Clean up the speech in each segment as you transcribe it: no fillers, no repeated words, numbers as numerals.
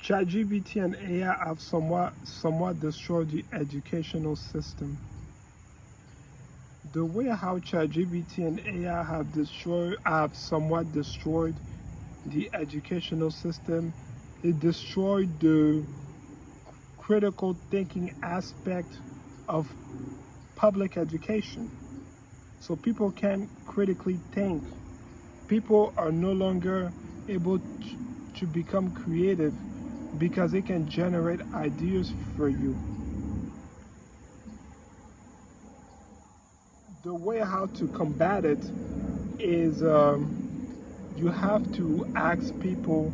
ChatGPT and AI have somewhat destroyed the educational system. The way how ChatGPT and AI have somewhat destroyed the educational system, it destroyed the critical thinking aspect of public education. So people can't critically think. People are no longer able to become creative because it can generate ideas for you. The way how to combat it is you have to ask people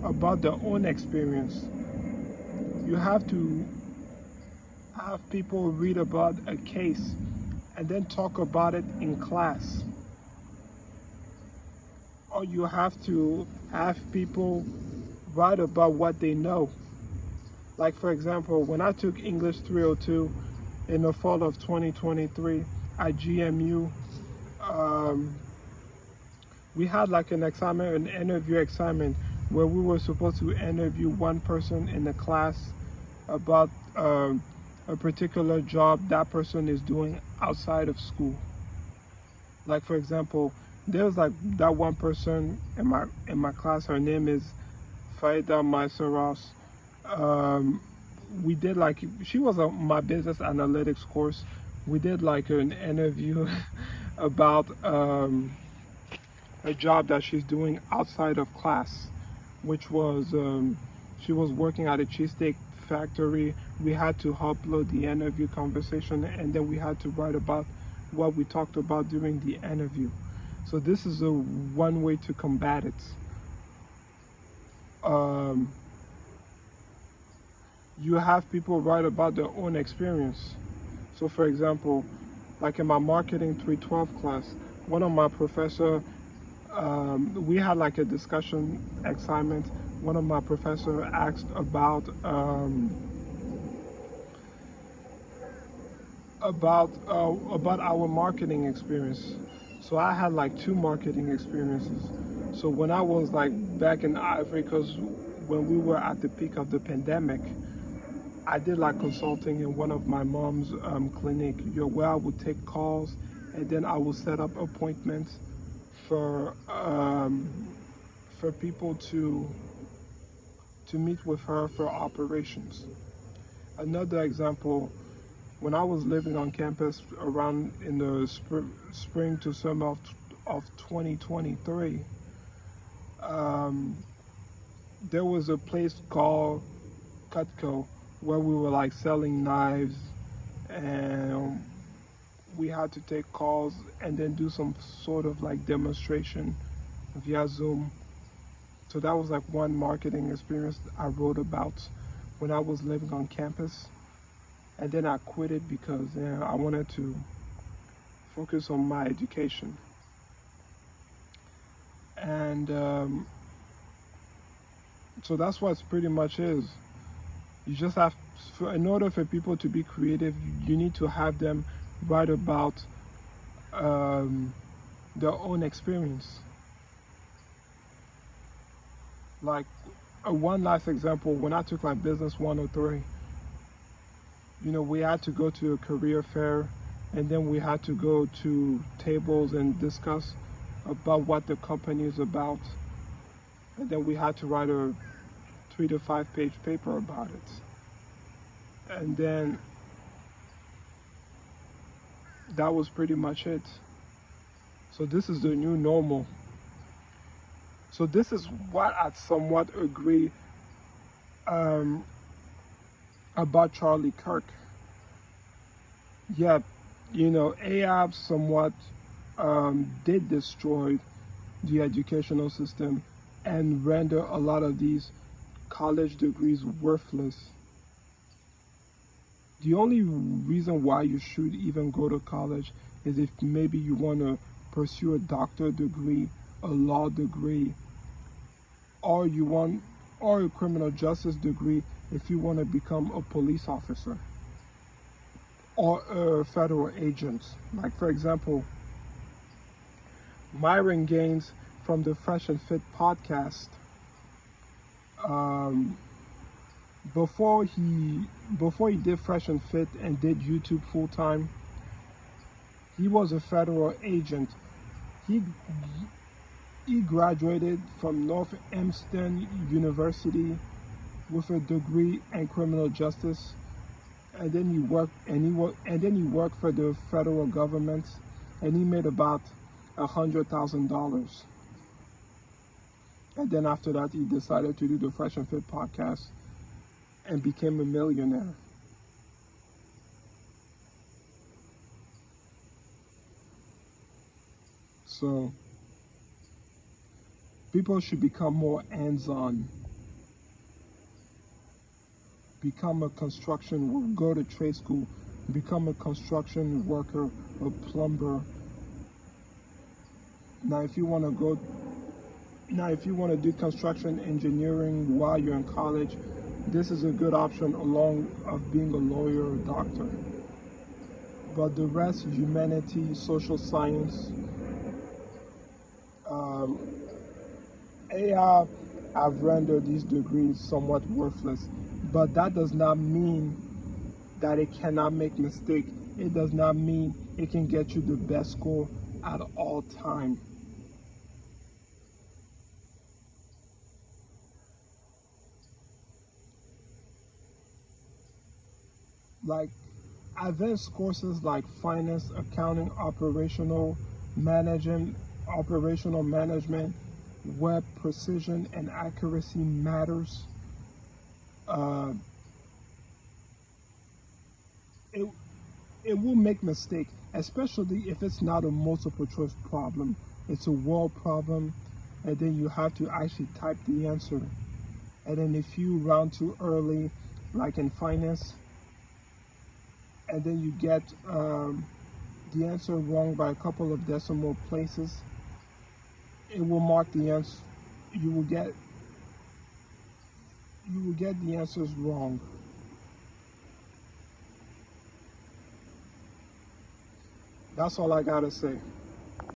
about their own experience. You have to have people read about a case and then talk about it in class. Or you have to have people write about what they know. Like, for example, when I took English 302 in the fall of 2023 at GMU, we had like an interview assignment where we were supposed to interview one person in the class about a particular job that person is doing outside of school. Like, for example, there was like that one person in my class. Her name is Faida Maisaros. We did like, she was on my business analytics course. We did like an interview about a job that she's doing outside of class, which was she was working at a cheesesteak factory. We had to upload the interview conversation, and then we had to write about what we talked about during the interview. So this is one way to combat it. You have people write about their own experience. So for example, like in my marketing 312 class, one of my professor, we had like a discussion assignment. One of my professor asked about our marketing experience. So I had like 2 marketing experiences. So when I was like back in Ivory Coast, when we were at the peak of the pandemic, I did like consulting in one of my mom's clinic, where I would take calls and then I would set up appointments for people to meet with her for operations. Another example, when I was living on campus around in the spring to summer of 2023, there was a place called Cutco where we were like selling knives, and we had to take calls and then do some sort of like demonstration via Zoom. So that was like one marketing experience I wrote about when I was living on campus. And then I quit it because I wanted to focus on my education. And so that's what it pretty much is. You just have, in order for people to be creative, you need to have them write about their own experience. Like one last example, when I took like Business 103, we had to go to a career fair, and then we had to go to tables and discuss about what the company is about. And then we had to write a 3 to 5 page paper about it. And then that was pretty much it. So this is the new normal. So this is what I somewhat agree about Charlie Kirk. Yeah, AI somewhat did destroy the educational system and render a lot of these college degrees worthless. The only reason why you should even go to college is if maybe you want to pursue a doctorate degree, a law degree, or a criminal justice degree if you want to become a police officer or a federal agent. Like, for example, Myron Gaines from the Fresh and Fit podcast, before he did Fresh and Fit and did YouTube full time, he was a federal agent. He he graduated from Northampton University with a degree in criminal justice, and then he worked for the federal government, and he made about $100,000. And then after that, he decided to do the Fresh and Fit podcast and became a millionaire. So people should become more hands-on. Become a construction worker, go to trade school, become a construction worker, a plumber. Now, if you want to do construction engineering while you're in college, this is a good option along of being a lawyer or doctor. But the rest, humanity, social science, AI have rendered these degrees somewhat worthless. But that does not mean that it cannot make mistakes. It does not mean it can get you the best score at all time. Like advanced courses like finance, accounting, operational management, web precision and accuracy matters. Uh, it it will make mistake, especially if it's not a multiple choice problem. It's a word problem, and then you have to actually type the answer. And then if you round too early, like in finance, and then you get the answer wrong by a couple of decimal places, it will mark the answer. You will get the answers wrong. That's all I gotta say.